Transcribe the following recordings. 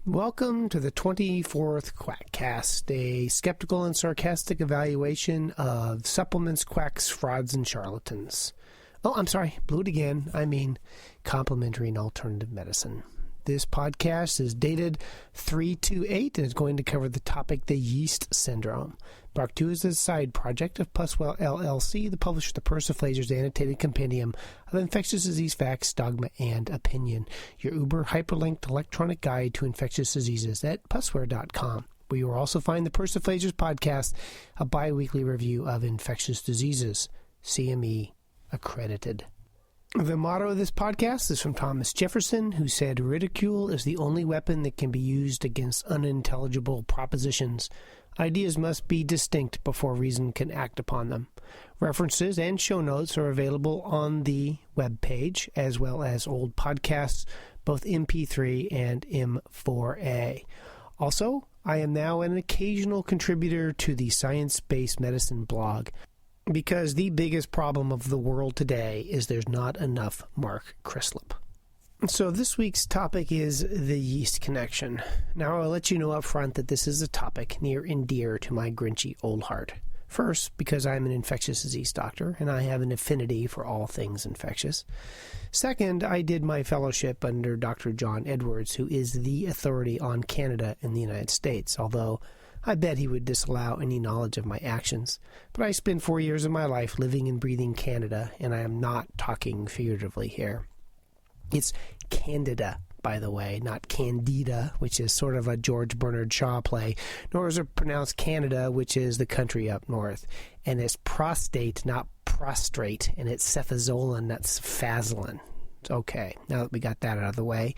Welcome to the 24th Quackcast, a skeptical and sarcastic evaluation of supplements, quacks, frauds, and charlatans. Oh, I'm sorry, blew it again. I mean complementary and alternative medicine. This podcast is dated 3/28 and is going to cover the topic, the Yeast syndrome. Brought to you as a side project of Puswell LLC, the publisher of the Persiflager's annotated compendium of infectious disease facts, dogma, and opinion. Your uber hyperlinked electronic guide to infectious diseases at pusware.com, where you will also find the Persiflager's podcast, a bi-weekly review of infectious diseases, CME accredited. The motto of this podcast is from Thomas Jefferson, who said, "Ridicule is the only weapon that can be used against unintelligible propositions. Ideas must be distinct before reason can act upon them." References and show notes are available on the webpage, as well as old podcasts, both MP3 and M4A. Also, I am now an occasional contributor to the Science-Based Medicine blog, because the biggest problem of the world today is there's not enough Mark Crislip. So this week's topic is the yeast connection. Now I'll let you know up front that this is a topic near and dear to my grinchy old heart. First, because I'm an infectious disease doctor and I have an affinity for all things infectious. Second, I did my fellowship under Dr. John Edwards, who is the authority on Canada in the United States, although I bet he would disallow any knowledge of my actions. But I spent 4 years of my life living and breathing Canada, and I am not talking figuratively here. It's Candida, by the way, not Candida, which is sort of a George Bernard Shaw play, nor is it pronounced Canada, which is the country up north. And it's prostate, not prostrate, and it's cefazolin, that's Fazolin. Okay, now that we got that out of the way,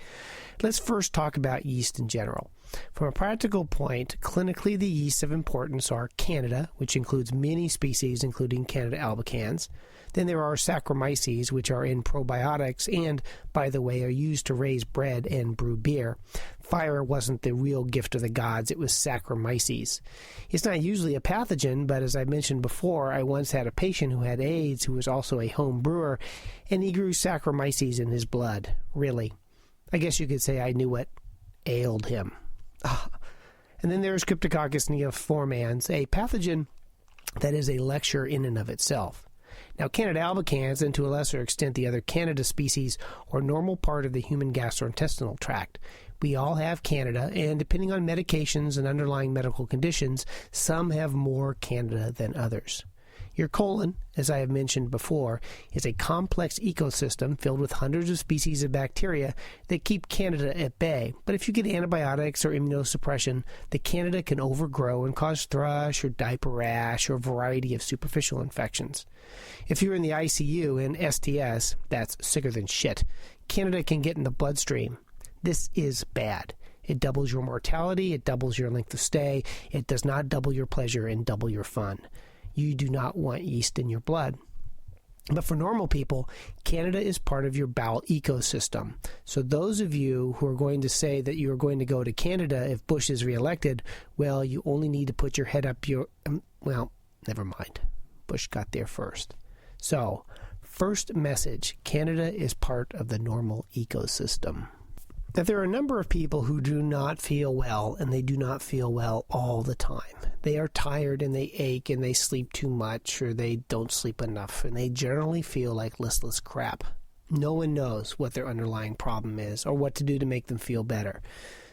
let's first talk about yeast in general. From a practical point, clinically the yeasts of importance are Candida, which includes many species, including Candida albicans. Then there are Saccharomyces, which are in probiotics and, by the way, are used to raise bread and brew beer. Fire wasn't the real gift of the gods, it was Saccharomyces. It's not usually a pathogen, but as I mentioned before, I once had a patient who had AIDS who was also a home brewer, and he grew Saccharomyces in his blood. Really. I guess you could say I knew what ailed him. And then there's Cryptococcus neoformans, a pathogen that is a lecture in and of itself. Now, Candida albicans, and to a lesser extent the other Candida species, are a normal part of the human gastrointestinal tract. We all have Candida, and depending on medications and underlying medical conditions, some have more Candida than others. Your colon, as I have mentioned before, is a complex ecosystem filled with hundreds of species of bacteria that keep Candida at bay. But if you get antibiotics or immunosuppression, the Candida can overgrow and cause thrush or diaper rash or a variety of superficial infections. If you're in the ICU and STS, that's sicker than shit, Candida can get in the bloodstream. This is bad. It doubles your mortality, it doubles your length of stay, it does not double your pleasure and double your fun. You do not want yeast in your blood. But for normal people, Candida is part of your bowel ecosystem. So those of you who are going to say that you are going to go to Canada if Bush is reelected, well, you only need to put your head up your... well, never mind. Bush got there first. So, first message, Canada is part of the normal ecosystem. Now, there are a number of people who do not feel well, and they do not feel well all the time. They are tired and they ache and they sleep too much or they don't sleep enough, and they generally feel like listless crap. No one knows what their underlying problem is or what to do to make them feel better.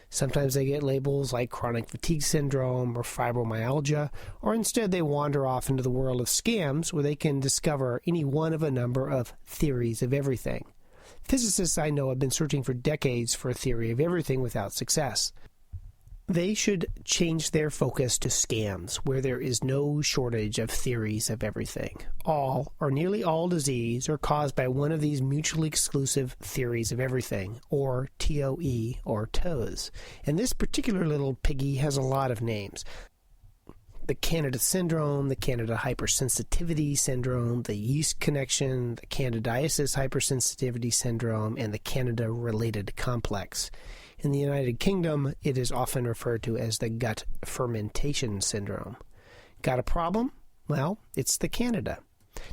Sometimes they get labels like chronic fatigue syndrome or fibromyalgia, or instead they wander off into the world of scams where they can discover any one of a number of theories of everything. Physicists I know have been searching for decades for a theory of everything without success. They should change their focus to scams, where there is no shortage of theories of everything. All, or nearly all disease, are caused by one of these mutually exclusive theories of everything, or TOE, or TOEs. And this particular little piggy has a lot of names. The Candida syndrome, the Candida hypersensitivity syndrome, the yeast connection, the candidiasis hypersensitivity syndrome, and the Candida-related complex. In the United Kingdom, it is often referred to as the gut fermentation syndrome. Got a problem? Well, it's the Candida.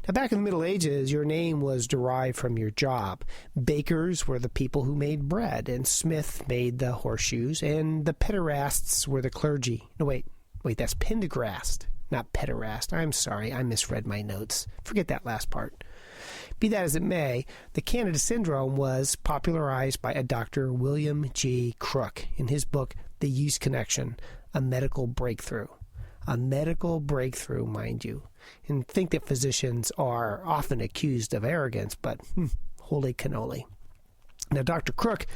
Now, back in the Middle Ages, your name was derived from your job. Bakers were the people who made bread, and Smith made the horseshoes, and the pederasts were the clergy. No, wait, that's Pendergast, not pederast. I'm sorry, I misread my notes. Forget that last part. Be that as it may, the Canada syndrome was popularized by a Dr. William G. Crook in his book, The Yeast Connection, a medical breakthrough. A medical breakthrough, mind you. And think that physicians are often accused of arrogance, but holy cannoli. Now, Dr. Crook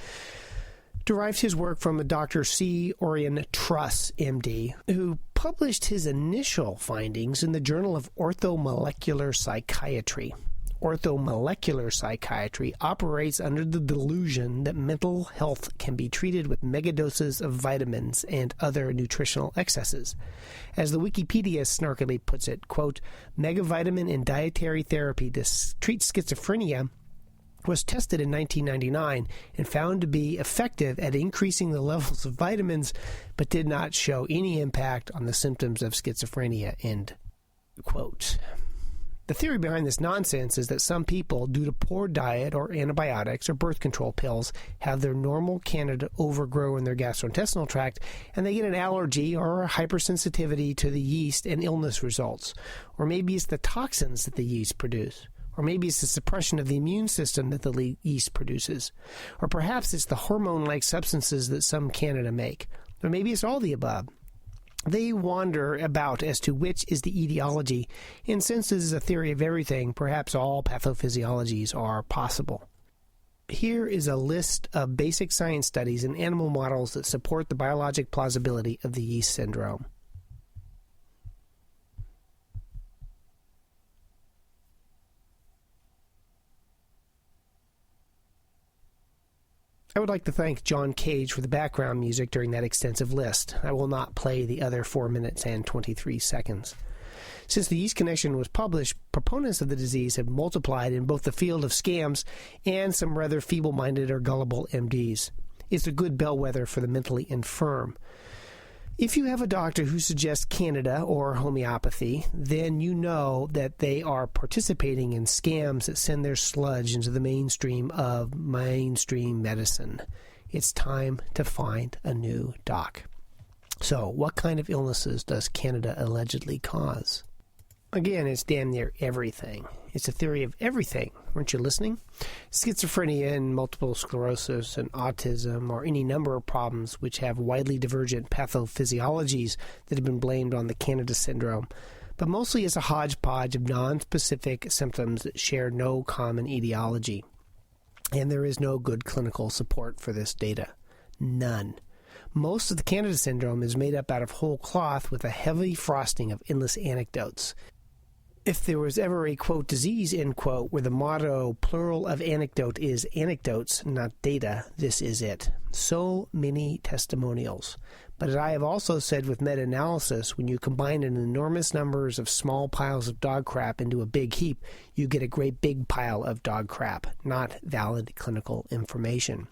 derived his work from a Dr. C. Orion Truss, MD, who published his initial findings in the Journal of Orthomolecular Psychiatry. Orthomolecular psychiatry operates under the delusion that mental health can be treated with megadoses of vitamins and other nutritional excesses. As the Wikipedia snarkily puts it, quote, megavitamin and dietary therapy to treat schizophrenia was tested in 1999 and found to be effective at increasing the levels of vitamins, but did not show any impact on the symptoms of schizophrenia, end quote. The theory behind this nonsense is that some people, due to poor diet or antibiotics or birth control pills, have their normal candida overgrow in their gastrointestinal tract, and they get an allergy or a hypersensitivity to the yeast, and illness results. Or maybe it's the toxins that the yeast produce. Or maybe it's the suppression of the immune system that the yeast produces. Or perhaps it's the hormone-like substances that some candida make. Or maybe it's all the above. They wander about as to which is the etiology, and since this is a theory of everything, perhaps all pathophysiologies are possible. Here is a list of basic science studies and animal models that support the biologic plausibility of the yeast syndrome. I would like to thank John Cage for the background music during that extensive list. I will not play the other 4 minutes and 23 seconds. Since the Yeast Connection was published, proponents of the disease have multiplied in both the field of scams and some rather feeble-minded or gullible MDs. It's a good bellwether for the mentally infirm. If you have a doctor who suggests Candida or homeopathy, then you know that they are participating in scams that send their sludge into the mainstream of mainstream medicine. It's time to find a new doc. So, what kind of illnesses does Candida allegedly cause? Again, it's damn near everything. It's a theory of everything. Weren't you listening? Schizophrenia and multiple sclerosis and autism or any number of problems which have widely divergent pathophysiologies that have been blamed on the Candida syndrome, but mostly it's a hodgepodge of non-specific symptoms that share no common etiology. And there is no good clinical support for this data. None. Most of the Candida syndrome is made up out of whole cloth with a heavy frosting of endless anecdotes. If there was ever a, quote, disease, end quote, where the motto, plural of anecdote, is anecdotes, not data, this is it. So many testimonials. But as I have also said with meta-analysis, when you combine an enormous numbers of small piles of dog crap into a big heap, you get a great big pile of dog crap, not valid clinical information.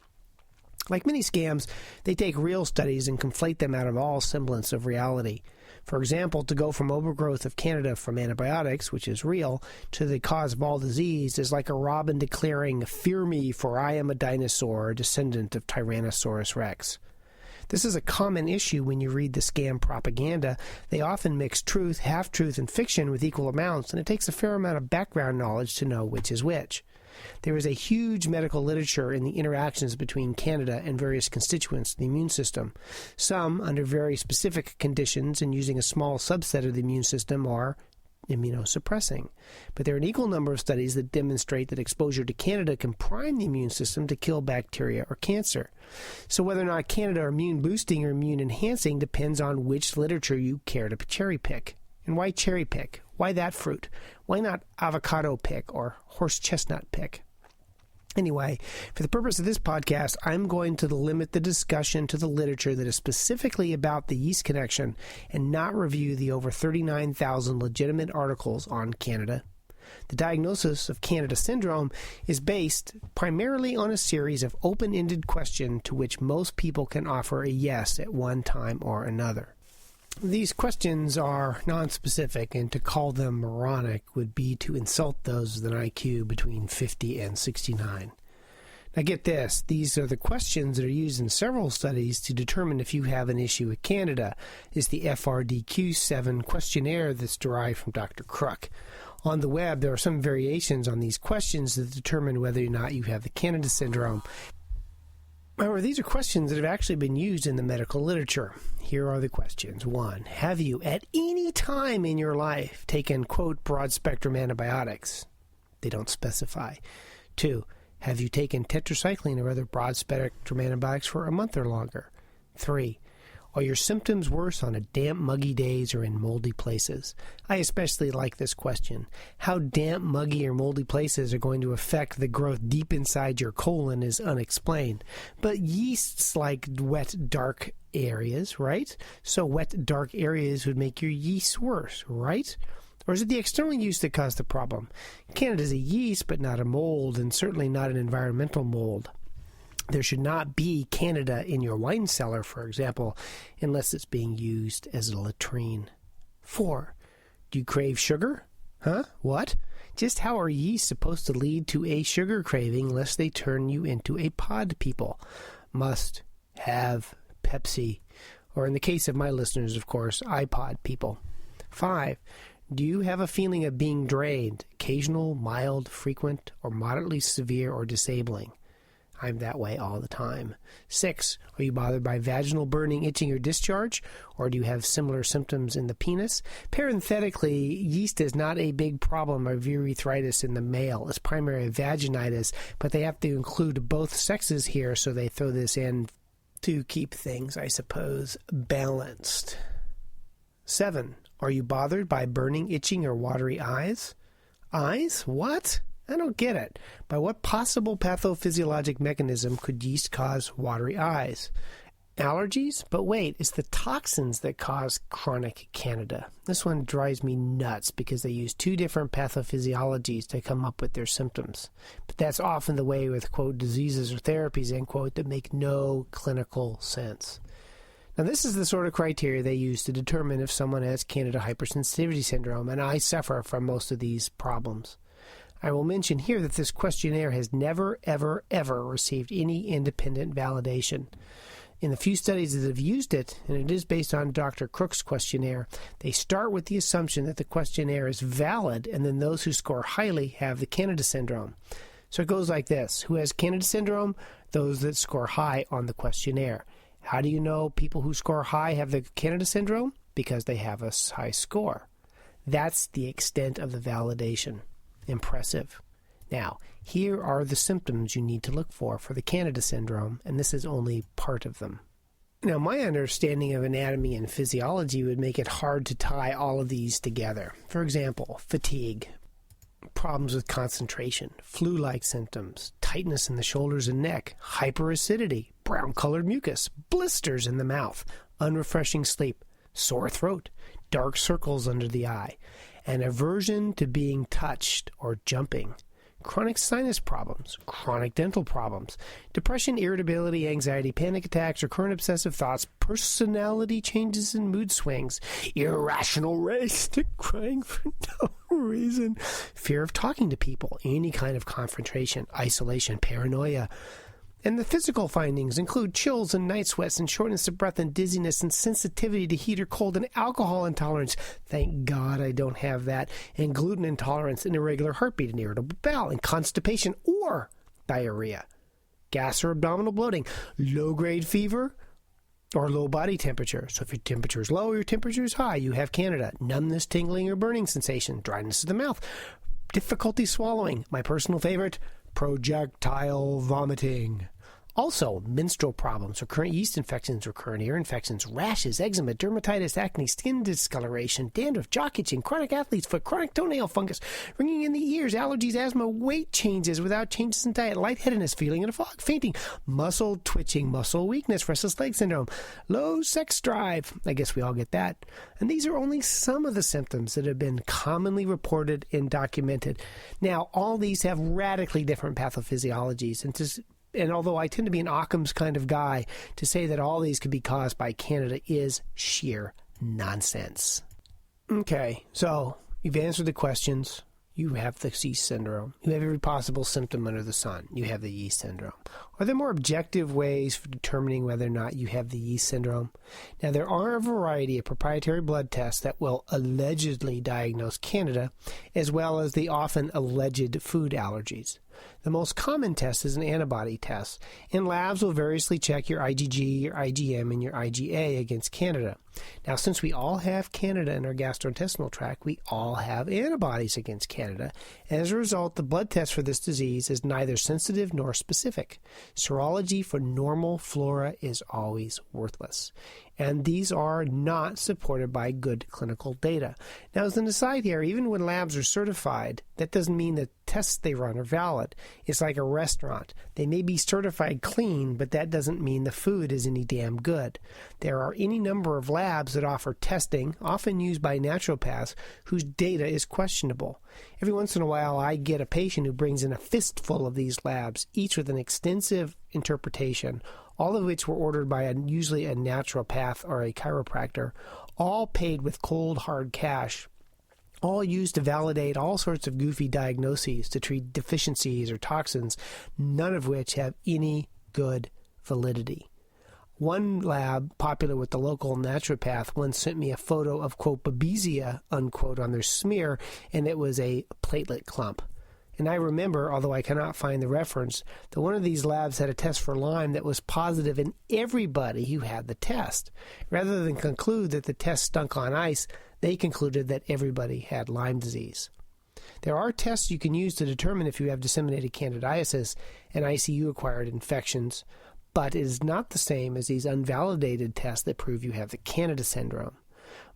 Like many scams, they take real studies and conflate them out of all semblance of reality. For example, to go from overgrowth of Candida from antibiotics, which is real, to the cause of all disease is like a robin declaring, "Fear me, for I am a dinosaur, a descendant of Tyrannosaurus rex." This is a common issue when you read the scam propaganda. They often mix truth, half-truth, and fiction with equal amounts, and it takes a fair amount of background knowledge to know which is which. There is a huge medical literature in the interactions between Candida and various constituents of the immune system. Some, under very specific conditions and using a small subset of the immune system, are immunosuppressing. But there are an equal number of studies that demonstrate that exposure to Candida can prime the immune system to kill bacteria or cancer. So whether or not Candida are immune boosting or immune enhancing depends on which literature you care to cherry pick. And why cherry pick? Why that fruit? Why not avocado pick or horse chestnut pick? Anyway, for the purpose of this podcast, I'm going to limit the discussion to the literature that is specifically about the yeast connection and not review the over 39,000 legitimate articles on Candida. The diagnosis of Candida syndrome is based primarily on a series of open-ended questions to which most people can offer a yes at one time or another. These questions are nonspecific, and to call them moronic would be to insult those with an IQ between 50 and 69. Now get this, these are the questions that are used in several studies to determine if you have an issue with Canada. It's the FRDQ7 questionnaire that's derived from Dr. Crook. On the web, there are some variations on these questions that determine whether or not you have the Canada syndrome. However, these are questions that have actually been used in the medical literature. Here are the questions. 1. Have you at any time in your life taken, quote, broad-spectrum antibiotics? They don't specify. 2. Have you taken tetracycline or other broad-spectrum antibiotics for a month or longer? 3. Are your symptoms worse on a damp, muggy days or in moldy places? I especially like this question. How damp, muggy, or moldy places are going to affect the growth deep inside your colon is unexplained. But yeasts like wet, dark areas, right? So wet, dark areas would make your yeast worse, right? Or is it the external use that caused the problem? Canada's a yeast, but not a mold, and certainly not an environmental mold. There should not be Canada in your wine cellar, for example, unless it's being used as a latrine. 4. Do you crave sugar? Huh? What? Just how are yeast supposed to lead to a sugar craving lest they turn you into a pod people? Must have Pepsi. Or in the case of my listeners, of course, iPod people. 5. Do you have a feeling of being drained? Occasional, mild, frequent, or moderately severe or disabling? I'm that way all the time. 6. Are you bothered by vaginal burning, itching, or discharge? Or do you have similar symptoms in the penis? Parenthetically, yeast is not a big problem of urethritis in the male. It's primary vaginitis, but they have to include both sexes here, so they throw this in to keep things, I suppose, balanced. 7. Are you bothered by burning, itching, or watery eyes? Eyes? What? I don't get it. By what possible pathophysiologic mechanism could yeast cause watery eyes? Allergies? But wait, it's the toxins that cause chronic Candida. This one drives me nuts because they use 2 different pathophysiologies to come up with their symptoms. But that's often the way with, quote, diseases or therapies, end quote, that make no clinical sense. Now, this is the sort of criteria they use to determine if someone has Candida hypersensitivity syndrome, and I suffer from most of these problems. I will mention here that this questionnaire has never, ever, ever received any independent validation. In the few studies that have used it, and it is based on Dr. Crook's questionnaire, they start with the assumption that the questionnaire is valid, and then those who score highly have the Candida syndrome. So it goes like this. Who has Candida syndrome? Those that score high on the questionnaire. How do you know people who score high have the Candida syndrome? Because they have a high score. That's the extent of the validation. Impressive. Now, here are the symptoms you need to look for the Candida syndrome, and this is only part of them. Now, my understanding of anatomy and physiology would make it hard to tie all of these together. For example, fatigue, problems with concentration, flu-like symptoms, tightness in the shoulders and neck, hyperacidity, brown-colored mucus, blisters in the mouth, unrefreshing sleep, sore throat, dark circles under the eye, an aversion to being touched or jumping, chronic sinus problems, chronic dental problems, depression, irritability, anxiety, panic attacks, recurrent obsessive thoughts, personality changes and mood swings, irrational rage to crying for no reason, fear of talking to people, any kind of confrontation, isolation, paranoia. And the physical findings include chills and night sweats and shortness of breath and dizziness and sensitivity to heat or cold and alcohol intolerance. Thank God I don't have that. And gluten intolerance and irregular heartbeat and irritable bowel and constipation or diarrhea. Gas or abdominal bloating. Low-grade fever or low body temperature. So if your temperature is low or your temperature is high, you have Candida. Numbness, tingling, or burning sensation. Dryness of the mouth. Difficulty swallowing. My personal favorite, projectile vomiting. Also, menstrual problems, recurrent yeast infections, recurrent ear infections, rashes, eczema, dermatitis, acne, skin discoloration, dandruff, jock itching, chronic athlete's foot, chronic toenail fungus, ringing in the ears, allergies, asthma, weight changes without changes in diet, lightheadedness, feeling in a fog, fainting, muscle twitching, muscle weakness, restless leg syndrome, low sex drive. I guess we all get that. And these are only some of the symptoms that have been commonly reported and documented. Now, all these have radically different pathophysiologies, and although I tend to be an Occam's kind of guy, to say that all these could be caused by Candida is sheer nonsense. Okay, so you've answered the questions. You have the yeast syndrome. You have every possible symptom under the sun. You have the yeast syndrome. Are there more objective ways for determining whether or not you have the yeast syndrome? Now, there are a variety of proprietary blood tests that will allegedly diagnose Candida, as well as the often alleged food allergies. The most common test is an antibody test, and labs will variously check your IgG, your IgM, and your IgA against Candida. Now, since we all have Candida in our gastrointestinal tract, we all have antibodies against Candida. As a result, the blood test for this disease is neither sensitive nor specific. Serology for normal flora is always worthless, and these are not supported by good clinical data. Now, as an aside here, even when labs are certified, that doesn't mean the tests they run are valid. It's like a restaurant. They may be certified clean, but that doesn't mean the food is any damn good. There are any number of labs that offer testing, often used by naturopaths, whose data is questionable. Every once in a while, I get a patient who brings in a fistful of these labs, each with an extensive interpretation, all of which were ordered by usually a naturopath or a chiropractor, all paid with cold, hard cash, all used to validate all sorts of goofy diagnoses to treat deficiencies or toxins, none of which have any good validity. One lab, popular with the local naturopath, once sent me a photo of, quote, babesia, unquote, on their smear, and it was a platelet clump. And I remember, although I cannot find the reference, that one of these labs had a test for Lyme that was positive in everybody who had the test. Rather than conclude that the test stunk on ice, they concluded that everybody had Lyme disease. There are tests you can use to determine if you have disseminated candidiasis and ICU-acquired infections, but it is not the same as these unvalidated tests that prove you have the Candida syndrome.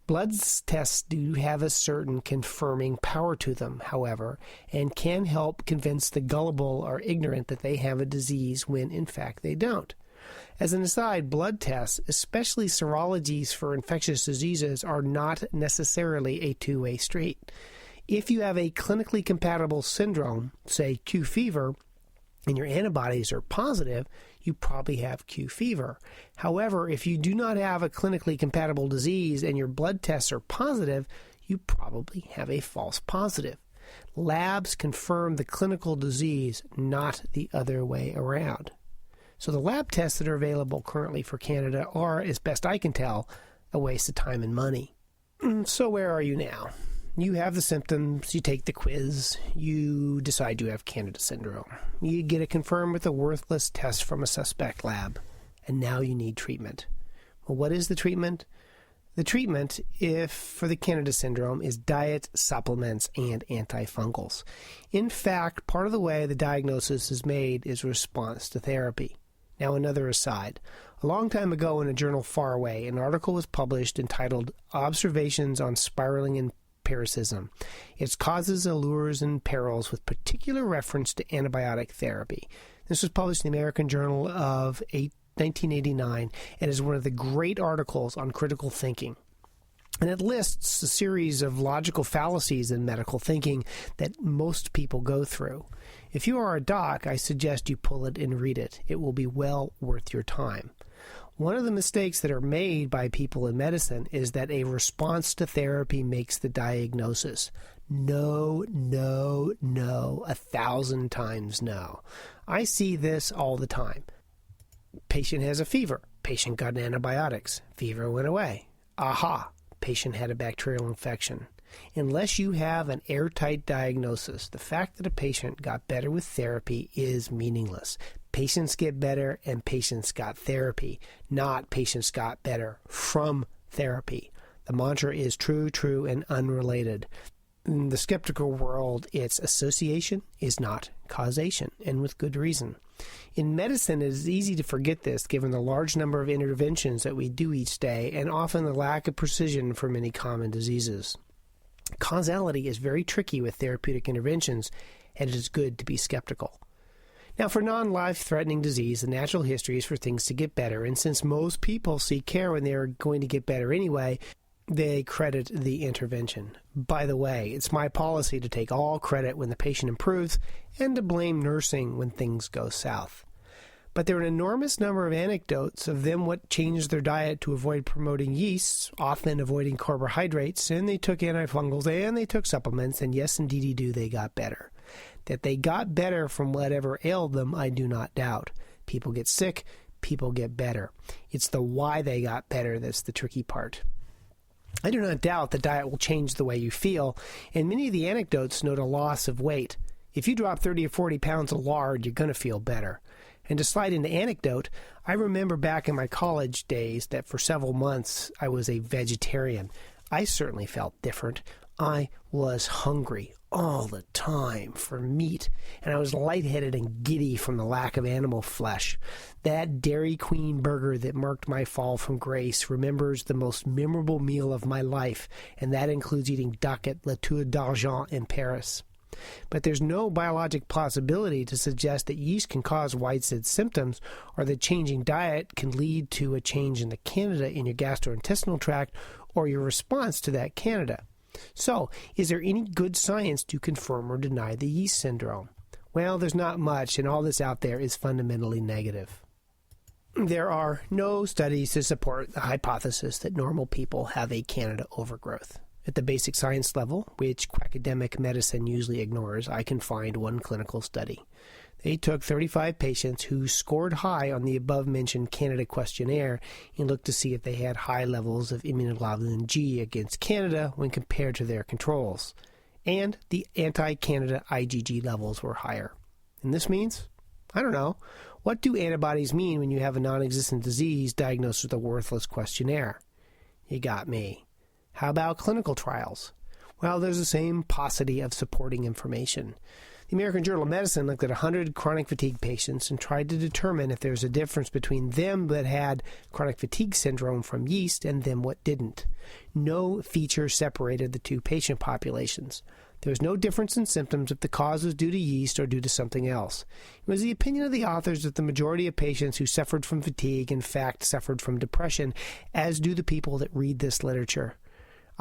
Blood tests do have a certain confirming power to them, however, and can help convince the gullible or ignorant that they have a disease when, in fact, they don't. As an aside, blood tests, especially serologies for infectious diseases, are not necessarily a two-way street. If you have a clinically compatible syndrome, say Q fever, and your antibodies are positive, you probably have Q fever. However, if you do not have a clinically compatible disease and your blood tests are positive, you probably have a false positive. Labs confirm the clinical disease, not the other way around. So the lab tests that are available currently for Candida are, as best I can tell, a waste of time and money. So where are you now? You have the symptoms, you take the quiz, you decide you have Candida syndrome. You get it confirmed with a worthless test from a suspect lab, and now you need treatment. Well, what is the treatment? The treatment, if for the Candida syndrome, is diet, supplements, and antifungals. In fact, part of the way the diagnosis is made is response to therapy. Now, another aside. A long time ago in a journal far away, an article was published entitled Observations on Spiraling and Parasitism, Its Causes, Allures, and Perils, with particular reference to antibiotic therapy. This was published in the American Journal of 1989 and is one of the great articles on critical thinking. And it lists a series of logical fallacies in medical thinking that most people go through. If you are a doc, I suggest you pull it and read it. It will be well worth your time. One of the mistakes that are made by people in medicine is that a response to therapy makes the diagnosis. No, 1,000 times no. I see this all the time. Patient has a fever. Patient got antibiotics. Fever went away. Aha! Patient had a bacterial infection. Unless you have an airtight diagnosis, the fact that a patient got better with therapy is meaningless. Patients get better and patients got therapy, not patients got better from therapy. The mantra is true, and unrelated. In the skeptical world, it's association is not causation, and with good reason. In medicine, it is easy to forget this given the large number of interventions that we do each day and often the lack of precision for many common diseases. Causality is very tricky with therapeutic interventions, and it is good to be skeptical. Now, for non-life-threatening disease, the natural history is for things to get better, and since most people seek care when they are going to get better anyway, they credit the intervention. By the way, it's my policy to take all credit when the patient improves and to blame nursing when things go south. But there are an enormous number of anecdotes of them what changed their diet to avoid promoting yeasts, often avoiding carbohydrates, and they took antifungals and they took supplements, and yes, indeedy do, they got better. That they got better from whatever ailed them, I do not doubt. People get sick, people get better. It's the why they got better that's the tricky part. I do not doubt that diet will change the way you feel, and many of the anecdotes note a loss of weight. If you drop 30 or 40 pounds of lard, you're going to feel better. And to slide into anecdote, I remember back in my college days that for several months I was a vegetarian. I certainly felt different. I was hungry all the time for meat, and I was lightheaded and giddy from the lack of animal flesh. That Dairy Queen burger that marked my fall from grace remembers the most memorable meal of my life, and that includes eating duck at La Tour d'Argent in Paris. But there's no biologic plausibility to suggest that yeast can cause widespread symptoms or that changing diet can lead to a change in the candida in your gastrointestinal tract or your response to that candida. So, is there any good science to confirm or deny the yeast syndrome? Well, there's not much, and all that's out there is fundamentally negative. There are no studies to support the hypothesis that normal people have a candida overgrowth. At the basic science level, which academic medicine usually ignores, I can find one clinical study. They took 35 patients who scored high on the above-mentioned Candida questionnaire and looked to see if they had high levels of immunoglobulin G against Candida when compared to their controls. And the anti-Candida IgG levels were higher. And this means? I don't know. What do antibodies mean when you have a non-existent disease diagnosed with a worthless questionnaire? You got me. How about clinical trials? Well, there's the same paucity of supporting information. The American Journal of Medicine looked at 100 chronic fatigue patients and tried to determine if there's a difference between them that had chronic fatigue syndrome from yeast and them what didn't. No feature separated the two patient populations. There was no difference in symptoms if the cause was due to yeast or due to something else. It was the opinion of the authors that the majority of patients who suffered from fatigue, in fact, suffered from depression, as do the people that read this literature.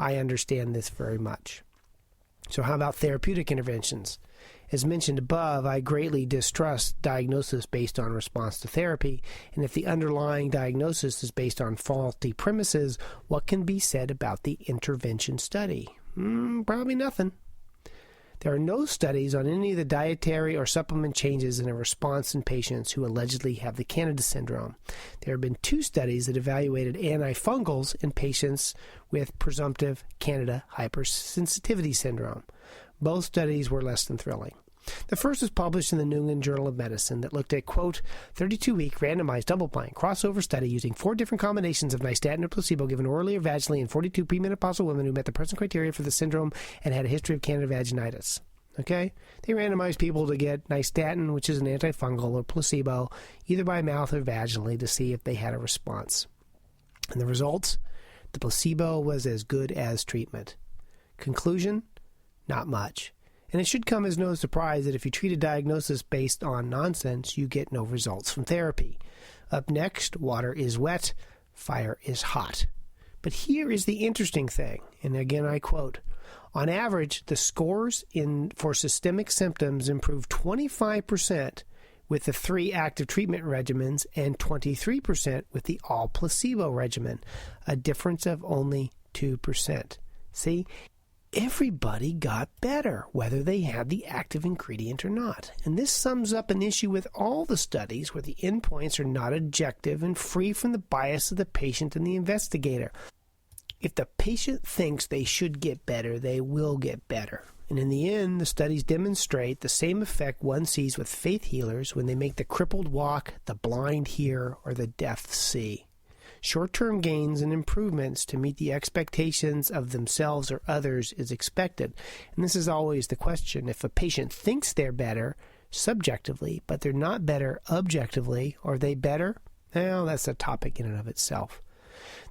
I understand this very much. So how about therapeutic interventions? As mentioned above, I greatly distrust diagnosis based on response to therapy, and if the underlying diagnosis is based on faulty premises, what can be said about the intervention study? Probably nothing. There are no studies on any of the dietary or supplement changes in a response in patients who allegedly have the Candida syndrome. There have been 2 studies that evaluated antifungals in patients with presumptive Candida hypersensitivity syndrome. Both studies were less than thrilling. The first was published in the New England Journal of Medicine that looked at, quote, 32-week randomized double-blind crossover study using 4 different combinations of nystatin or placebo given orally or vaginally in 42 premenopausal women who met the present criteria for the syndrome and had a history of Candida vaginitis. Okay? They randomized people to get nystatin, which is an antifungal, or placebo, either by mouth or vaginally to see if they had a response. And the results? The placebo was as good as treatment. Conclusion? Not much. And it should come as no surprise that if you treat a diagnosis based on nonsense, you get no results from therapy. Up next, water is wet, fire is hot. But here is the interesting thing, and again I quote, on average, the scores for systemic symptoms improved 25% with the 3 active treatment regimens and 23% with the all-placebo regimen, a difference of only 2%. See? Everybody got better, whether they had the active ingredient or not. And this sums up an issue with all the studies where the endpoints are not objective and free from the bias of the patient and the investigator. If the patient thinks they should get better, they will get better. And in the end, the studies demonstrate the same effect one sees with faith healers when they make the crippled walk, the blind hear, or the deaf see. Short-term gains and improvements to meet the expectations of themselves or others is expected. And this is always the question. If a patient thinks they're better subjectively, but they're not better objectively, are they better? Well, that's a topic in and of itself.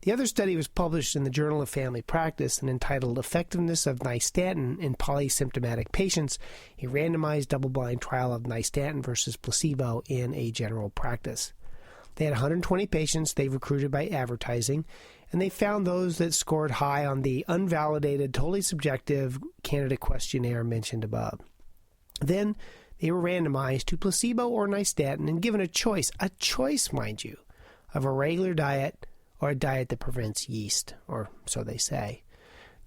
The other study was published in the Journal of Family Practice and entitled Effectiveness of Nystatin in Polysymptomatic Patients, a randomized double-blind trial of nystatin versus placebo in a general practice. They had 120 patients they recruited by advertising, and they found those that scored high on the unvalidated, totally subjective Candida questionnaire mentioned above. Then They were randomized to placebo or nystatin and given a choice, mind you, of a regular diet or a diet that prevents yeast, or so they say.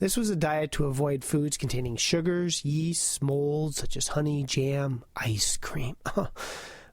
This was a diet to avoid foods containing sugars, yeast, molds such as honey, jam, ice cream,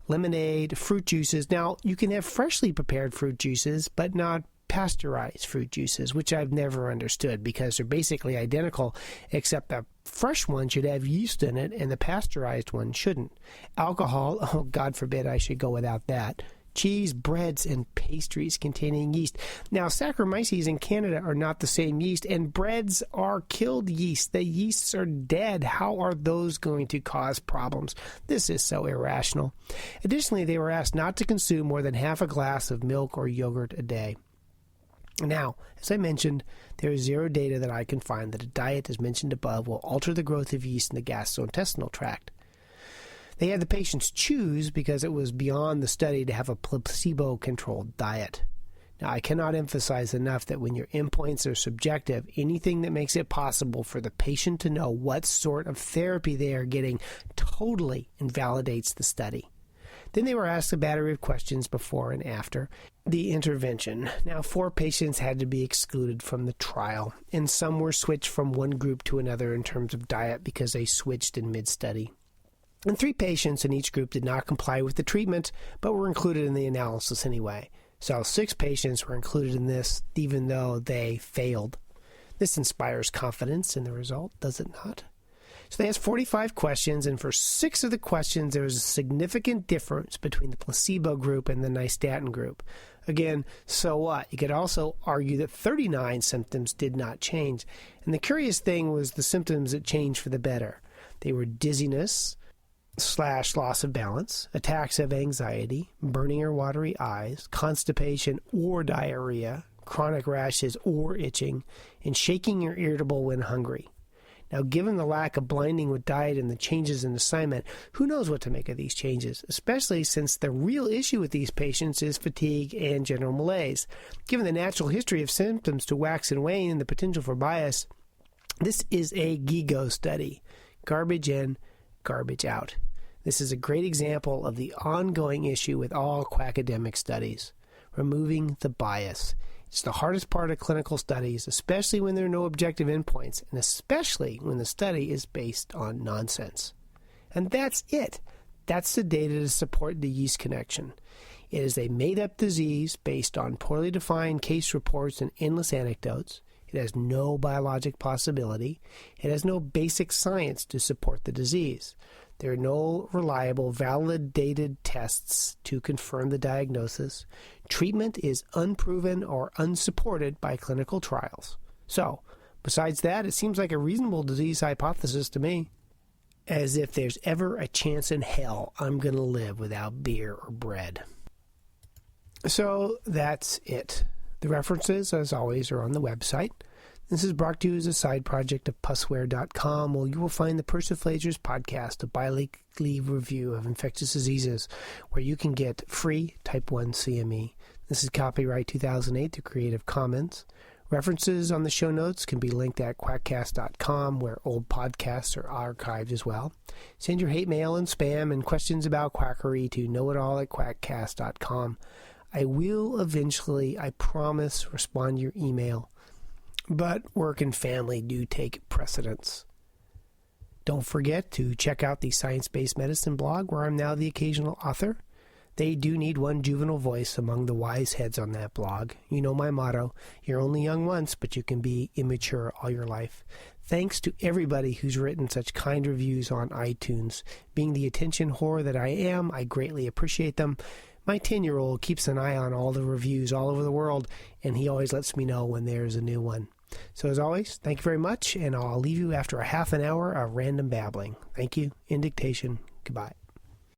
lemonade, fruit juices. Now, you can have freshly prepared fruit juices, but not pasteurized fruit juices, which I've never understood because they're basically identical, except the fresh one should have yeast in it and the pasteurized one shouldn't. Alcohol, oh, God forbid I should go without that. Cheese, breads, and pastries containing yeast. Now, Saccharomyces in Canada are not the same yeast, and breads are killed yeast. The yeasts are dead. How are those going to cause problems? This is so irrational. Additionally, they were asked not to consume more than half a glass of milk or yogurt a day. Now, as I mentioned, there is zero data that I can find that a diet as mentioned above will alter the growth of yeast in the gastrointestinal tract. They had the patients choose because it was beyond the study to have a placebo-controlled diet. Now, I cannot emphasize enough that when your endpoints are subjective, anything that makes it possible for the patient to know what sort of therapy they are getting totally invalidates the study. Then they were asked a battery of questions before and after the intervention. Now, 4 patients had to be excluded from the trial, and some were switched from one group to another in terms of diet because they switched in mid-study. And 3 patients in each group did not comply with the treatment, but were included in the analysis anyway. So 6 patients were included in this, even though they failed. This inspires confidence in the result, does it not? So they asked 45 questions, and for 6 of the questions, there was a significant difference between the placebo group and the nystatin group. Again, so what? You could also argue that 39 symptoms did not change. And the curious thing was the symptoms that changed for the better. They were dizziness, /loss of balance, attacks of anxiety, burning or watery eyes, constipation or diarrhea, chronic rashes or itching, and shaking or irritable when hungry. Now, given the lack of blinding with diet and the changes in assignment, who knows what to make of these changes, especially since the real issue with these patients is fatigue and general malaise. Given the natural history of symptoms to wax and wane and the potential for bias, this is a GIGO study. Garbage in, garbage out. This is a great example of the ongoing issue with all quackademic studies, removing the bias. It's the hardest part of clinical studies, especially when there are no objective endpoints, and especially when the study is based on nonsense. And that's it. That's the data to support the yeast connection. It is a made-up disease based on poorly defined case reports and endless anecdotes. It has no biologic possibility. It has no basic science to support the disease. There are no reliable, validated tests to confirm the diagnosis. Treatment is unproven or unsupported by clinical trials. So, besides that, it seems like a reasonable disease hypothesis to me. As if there's ever a chance in hell I'm going to live without beer or bread. So, that's it. The references, as always, are on the website. This is brought to you as a side project of Pussware.com, where you will find the Persiflager's podcast, a bi-weekly review of infectious diseases, where you can get free Type 1 CME. This is copyright 2008 to Creative Commons. References on the show notes can be linked at Quackcast.com, where old podcasts are archived as well. Send your hate mail and spam and questions about quackery to knowitall@Quackcast.com. I will eventually, I promise, respond to your email. But work and family do take precedence. Don't forget to check out the Science-Based Medicine blog, where I'm now the occasional author. They do need one juvenile voice among the wise heads on that blog. You know my motto, you're only young once, but you can be immature all your life. Thanks to everybody who's written such kind reviews on iTunes. Being the attention whore that I am, I greatly appreciate them. My 10-year-old keeps an eye on all the reviews all over the world, and he always lets me know when there's a new one. So as always, thank you very much, and I'll leave you after a half an hour of random babbling. Thank you. In dictation. Goodbye.